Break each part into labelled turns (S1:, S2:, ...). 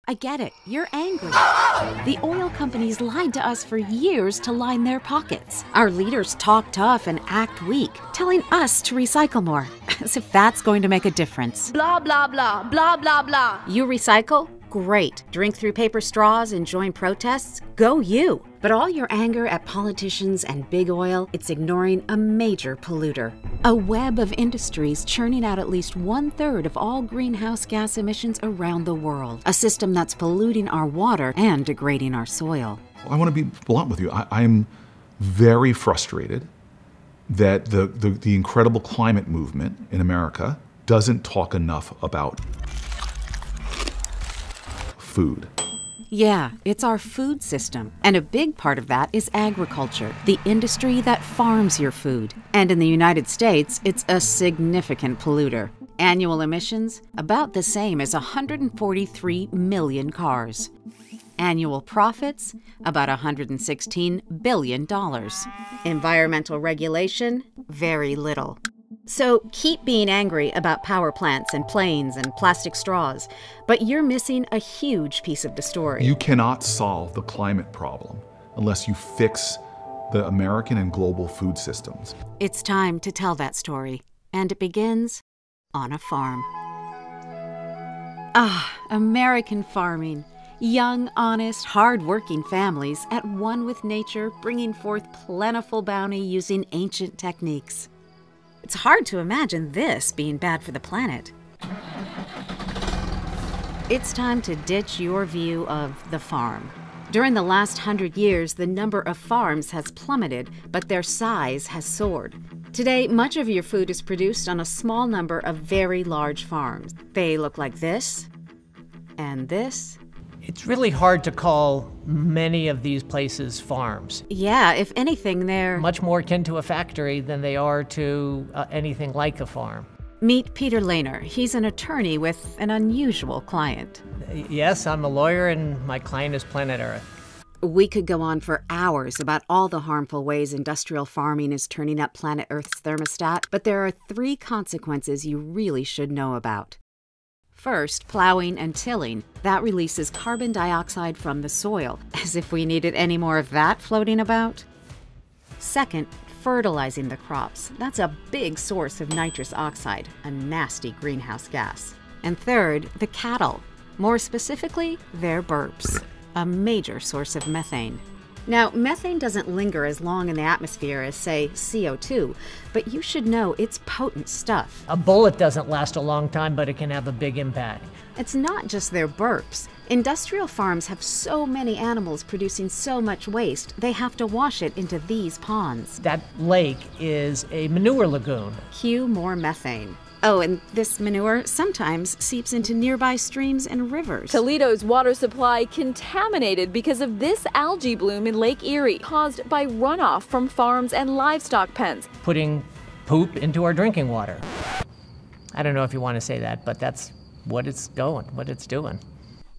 S1: I get it. You're angry. The oil companies lied to us for years to line their pockets. Our leaders talk tough and act weak, telling us to recycle more, as if that's going to make a difference.
S2: Blah, blah, blah, blah, blah, blah.
S1: You recycle? Great. Drink through paper straws and join protests? Go you. But all your anger at politicians and big oil, it's ignoring a major polluter. A web of industries churning out at least 1/3 of all greenhouse gas emissions around the world. A system that's polluting our water and degrading our soil.
S3: I want to be blunt with you. I'm very frustrated that the incredible climate movement in America doesn't talk enough about food.
S1: Yeah, it's our food system. And a big part of that is agriculture, the industry that farms your food. And in the United States, it's a significant polluter. Annual emissions, about the same as 143 million cars. Annual profits, about $116 billion. Environmental regulation, very little. So keep being angry about power plants and planes and plastic straws, but you're missing a huge piece of the story.
S3: You cannot solve the climate problem unless you fix the American and global food systems.
S1: It's time to tell that story, and it begins on a farm. American farming. Young, honest, hard-working families at one with nature, bringing forth plentiful bounty using ancient techniques. It's hard to imagine this being bad for the planet. It's time to ditch your view of the farm. During the last 100 years, the number of farms has plummeted, but their size has soared. Today, much of your food is produced on a small number of very large farms. They look like this, and this.
S4: It's really hard to call many of these places farms.
S1: Yeah, if anything, they're
S4: much more akin to a factory than they are to anything like a farm.
S1: Meet Peter Lehner. He's an attorney with an unusual client.
S4: Yes, I'm a lawyer and my client is Planet Earth.
S1: We could go on for hours about all the harmful ways industrial farming is turning up Planet Earth's thermostat, but there are 3 consequences you really should know about. First, plowing and tilling. That releases carbon dioxide from the soil, as if we needed any more of that floating about. Second, fertilizing the crops. That's a big source of nitrous oxide, a nasty greenhouse gas. And third, the cattle. More specifically, their burps, a major source of methane. Now, methane doesn't linger as long in the atmosphere as, say, CO2, but you should know it's potent stuff.
S4: A bullet doesn't last a long time, but it can have a big impact.
S1: It's not just their burps. Industrial farms have so many animals producing so much waste, they have to wash it into these ponds.
S4: That lake is a manure lagoon.
S1: Cue more methane. Oh, and this manure sometimes seeps into nearby streams and rivers.
S2: Toledo's water supply contaminated because of this algae bloom in Lake Erie, caused by runoff from farms and livestock pens.
S4: Putting poop into our drinking water. I don't know if you want to say that, but that's what it's doing.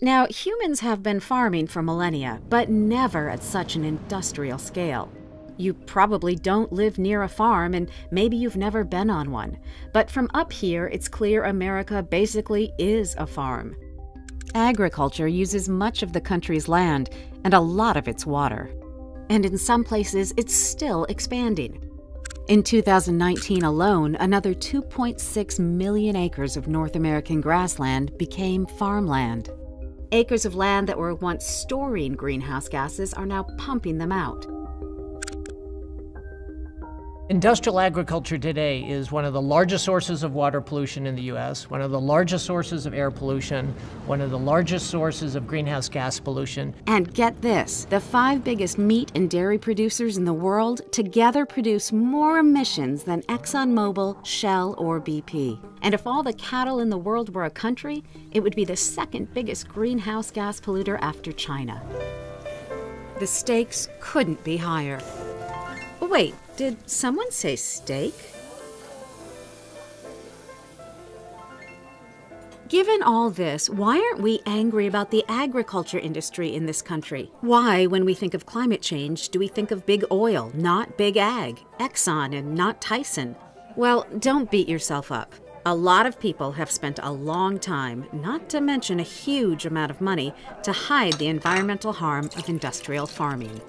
S1: Now, humans have been farming for millennia, but never at such an industrial scale. You probably don't live near a farm, and maybe you've never been on one. But from up here, it's clear America basically is a farm. Agriculture uses much of the country's land and a lot of its water. And in some places, it's still expanding. In 2019 alone, another 2.6 million acres of North American grassland became farmland. Acres of land that were once storing greenhouse gases are now pumping them out.
S4: Industrial agriculture today is one of the largest sources of water pollution in the U.S., one of the largest sources of air pollution, one of the largest sources of greenhouse gas pollution.
S1: And get this, the 5 biggest meat and dairy producers in the world together produce more emissions than ExxonMobil, Shell, or BP. And if all the cattle in the world were a country, it would be the 2nd biggest greenhouse gas polluter after China. The stakes couldn't be higher. Wait, did someone say steak? Given all this, why aren't we angry about the agriculture industry in this country? Why, when we think of climate change, do we think of big oil, not big ag, Exxon and not Tyson? Well, don't beat yourself up. A lot of people have spent a long time, not to mention a huge amount of money, to hide the environmental harm of industrial farming.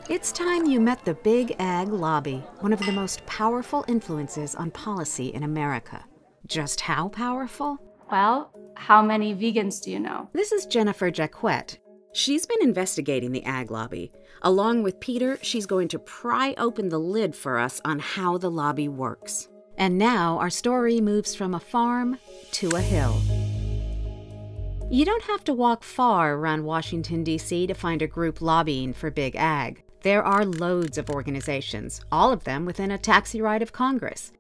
S1: It's time you met the Big Ag Lobby, one of the most powerful influences on policy in America. Just how powerful?
S5: Well, how many vegans do you know?
S1: This is Jennifer Jacquet. She's been investigating the Ag Lobby. Along with Peter, she's going to pry open the lid for us on how the lobby works. And now our story moves from a farm to a hill. You don't have to walk far around Washington, D.C. to find a group lobbying for Big Ag. There are loads of organizations, all of them within a taxi ride of Congress.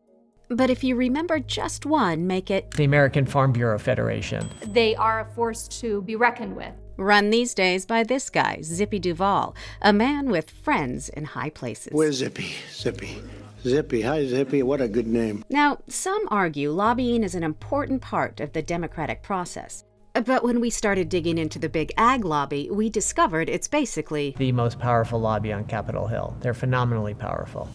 S1: But if you remember just one, make it
S4: the American Farm Bureau Federation.
S5: They are a force to be reckoned with.
S1: Run these days by this guy, Zippy Duvall, a man with friends in high places.
S6: Where's Zippy? Zippy. Hi, Zippy. What a good name.
S1: Now, some argue lobbying is an important part of the democratic process. But when we started digging into the Big Ag Lobby, we discovered it's basically
S4: the most powerful lobby on Capitol Hill. They're phenomenally powerful.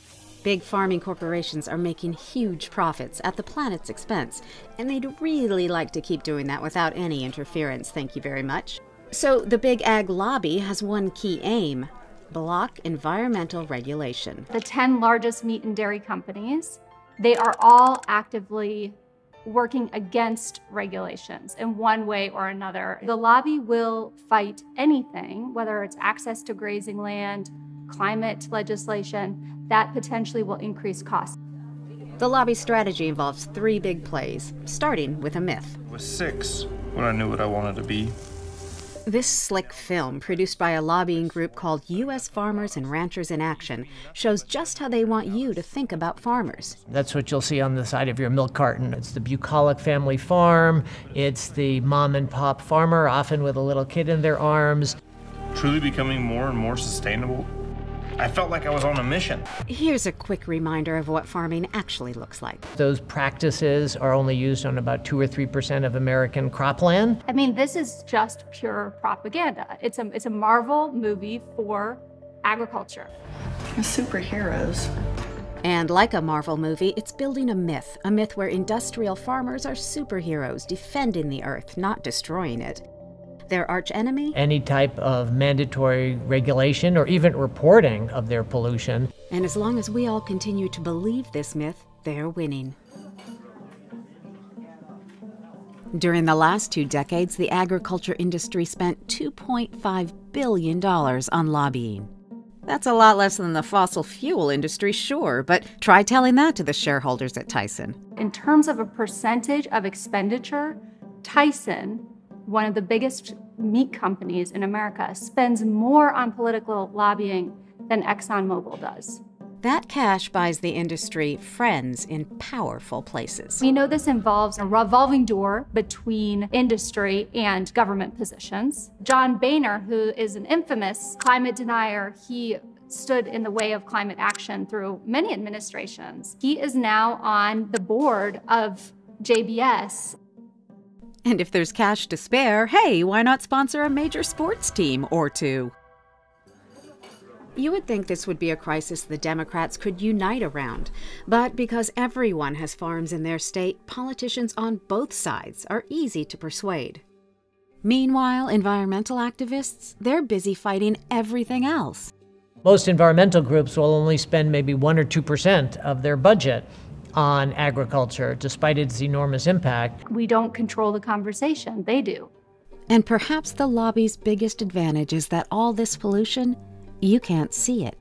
S1: Big farming corporations are making huge profits at the planet's expense, and they'd really like to keep doing that without any interference, thank you very much. So the Big Ag Lobby has one key aim: block environmental regulation.
S5: The 10 largest meat and dairy companies, they are all actively working against regulations in one way or another. The lobby will fight anything, whether it's access to grazing land, climate legislation, that potentially will increase costs.
S1: The lobby strategy involves 3 big plays, starting with a myth.
S7: I was 6 when I knew what I wanted to be.
S1: This slick film, produced by a lobbying group called U.S. Farmers and Ranchers in Action, shows just how they want you to think about farmers.
S4: That's what you'll see on the side of your milk carton. It's the bucolic family farm. It's the mom and pop farmer, often with a little kid in their arms.
S7: Truly becoming more and more sustainable. I felt like I was on a mission.
S1: Here's a quick reminder of what farming actually looks like.
S4: Those practices are only used on about 2 or 3% of American cropland.
S5: I mean, this is just pure propaganda. It's a Marvel movie for agriculture.
S8: Superheroes.
S1: And like a Marvel movie, it's building a myth where industrial farmers are superheroes defending the earth, not destroying it. Their archenemy?
S4: Any type of mandatory regulation or even reporting of their pollution.
S1: And as long as we all continue to believe this myth, they're winning. During the last 2 decades, the agriculture industry spent $2.5 billion on lobbying. That's a lot less than the fossil fuel industry, sure, but try telling that to the shareholders at Tyson.
S5: In terms of a percentage of expenditure, Tyson, one of the biggest meat companies in America, spends more on political lobbying than ExxonMobil does.
S1: That cash buys the industry friends in powerful places.
S5: We know this involves a revolving door between industry and government positions. John Boehner, who is an infamous climate denier, he stood in the way of climate action through many administrations. He is now on the board of JBS.
S1: And if there's cash to spare, hey, why not sponsor a major sports team or 2? You would think this would be a crisis the Democrats could unite around. But because everyone has farms in their state, politicians on both sides are easy to persuade. Meanwhile, environmental activists, they're busy fighting everything else.
S4: Most environmental groups will only spend maybe 1 or 2% of their budget on agriculture, despite its enormous impact.
S5: We don't control the conversation, they do.
S1: And perhaps the lobby's biggest advantage is that all this pollution, you can't see it.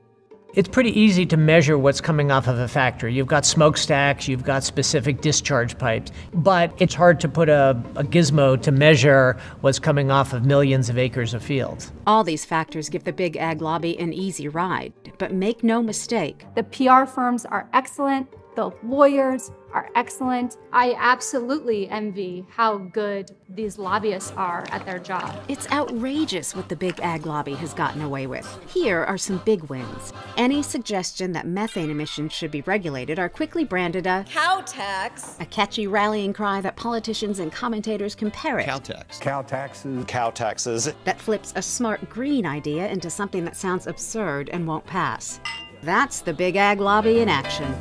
S4: It's pretty easy to measure what's coming off of a factory. You've got smokestacks, you've got specific discharge pipes, but it's hard to put a gizmo to measure what's coming off of millions of acres of fields.
S1: All these factors give the Big Ag Lobby an easy ride, but make no mistake.
S5: The PR firms are excellent. The lawyers are excellent. I absolutely envy how good these lobbyists are at their job.
S1: It's outrageous what the Big Ag Lobby has gotten away with. Here are some big wins. Any suggestion that methane emissions should be regulated are quickly branded a
S8: Cow tax.
S1: a catchy rallying cry that politicians and commentators can parrot.
S9: Cow tax.
S10: Cow taxes.
S9: Cow taxes.
S1: That flips a smart green idea into something that sounds absurd and won't pass. That's the Big Ag Lobby in action.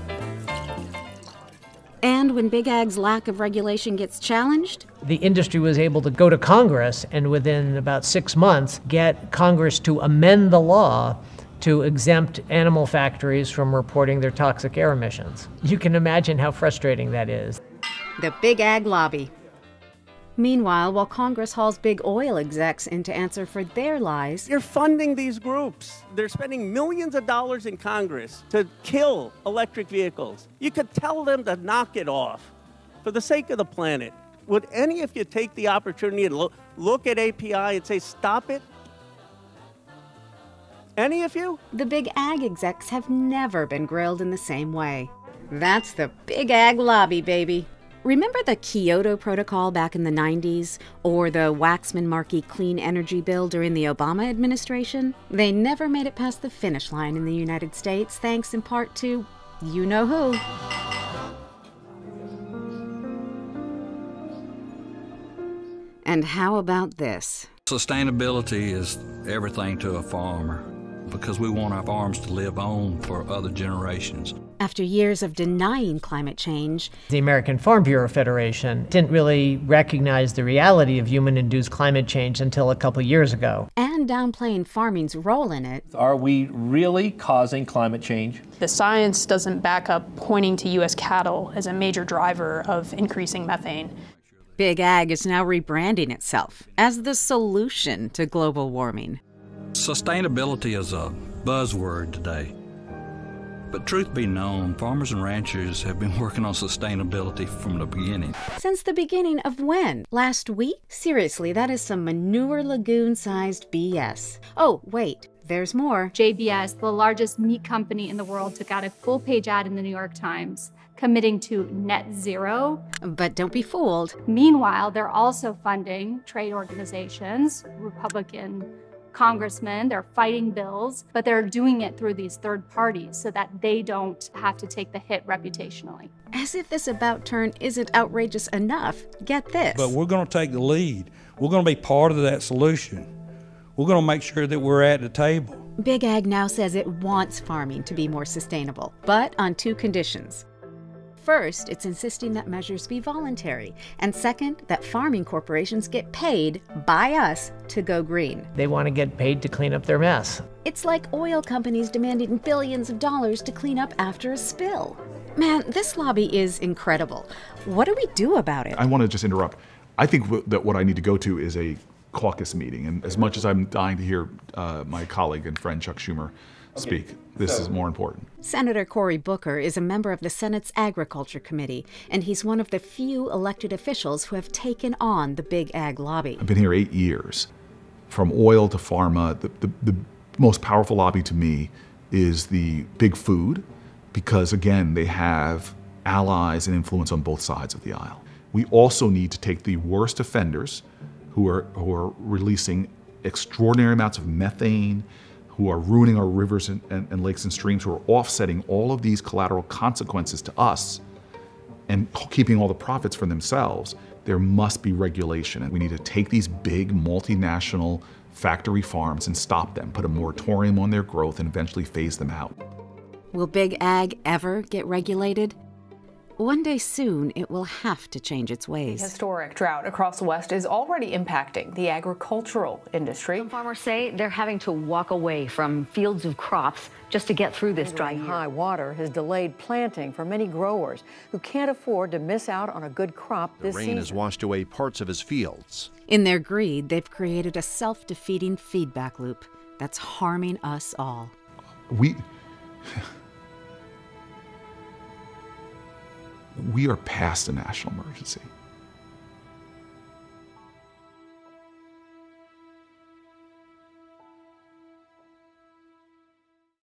S1: And And when Big Ag's lack of regulation gets challenged,
S4: the industry was able to go to Congress and within about 6 months get Congress to amend the law to exempt animal factories from reporting their toxic air emissions. You can imagine how frustrating that is.
S1: the Big Ag lobby. Meanwhile, while Congress hauls big oil execs in to answer for their lies,
S9: you're funding these groups. They're spending millions of dollars in Congress to kill electric vehicles. You could tell them to knock it off for the sake of the planet. Would any of you take the opportunity to look at API and say, stop it? Any of you?
S1: the Big Ag execs have never been grilled in the same way. That's the Big Ag lobby, baby. Remember the Kyoto Protocol back in the 90s, or the Waxman-Markey Clean Energy Bill during the Obama administration? They never made it past the finish line in the United States, thanks in part to you-know-who. And how about this?
S10: Sustainability is everything to a farmer because we want our farms to live on for other generations.
S1: After years of denying climate change,
S4: the American Farm Bureau Federation didn't really recognize the reality of human-induced climate change until a couple years ago.
S1: And downplaying farming's role in it.
S11: Are we really causing climate change?
S12: The science doesn't back up pointing to U.S. cattle as a major driver of increasing methane.
S1: Big Ag is now rebranding itself as the solution to global warming.
S10: Sustainability is a buzzword today. But truth be known, farmers and ranchers have been working on sustainability from the beginning.
S1: Since the beginning of when? Last week? Seriously, that is some manure lagoon-sized BS. Oh, wait, there's more.
S5: JBS, the largest meat company in the world, took out a full-page ad in the New York Times committing to net zero.
S1: But don't be fooled.
S5: Meanwhile, they're also funding trade organizations, Republican congressmen, they're fighting bills, but they're doing it through these third parties so that they don't have to take the hit reputationally.
S1: As if this about turn isn't outrageous enough. Get this.
S13: But we're going to take the lead. We're going to be part of that solution. We're going to make sure that we're at the table.
S1: Big Ag now says it wants farming to be more sustainable, but on two conditions. First, it's insisting that measures be voluntary, and second, that farming corporations get paid by us to go green.
S4: They want to get paid to clean up their mess.
S1: It's like oil companies demanding billions of dollars to clean up after a spill. Man, this lobby is incredible. What do we do about it?
S3: I want to just interrupt. I think that what I need to go to is a caucus meeting, and as much as I'm dying to hear my colleague and friend Chuck Schumer speak, this is more important.
S1: Senator Cory Booker is a member of the Senate's Agriculture Committee, and he's one of the few elected officials who have taken on the Big Ag lobby.
S3: I've been here 8 years. From oil to pharma, the most powerful lobby to me is the big food, because again, they have allies and influence on both sides of the aisle. We also need to take the worst offenders who are releasing extraordinary amounts of methane, who are ruining our rivers and lakes and streams, who are offsetting all of these collateral consequences to us and keeping all the profits for themselves. There must be regulation, and we need to take these big multinational factory farms and stop them, put a moratorium on their growth, and eventually phase them out.
S1: Will Big Ag ever get regulated? One day soon, it will have to change its ways.
S14: The historic drought across the West is already impacting the agricultural industry.
S15: Some farmers say they're having to walk away from fields of crops just to get through this dry year.
S16: High water has delayed planting for many growers who can't afford to miss out on a good crop this season.
S17: The rain has washed away parts of his fields.
S1: In their greed, they've created a self-defeating feedback loop that's harming us all.
S3: We are past a national emergency.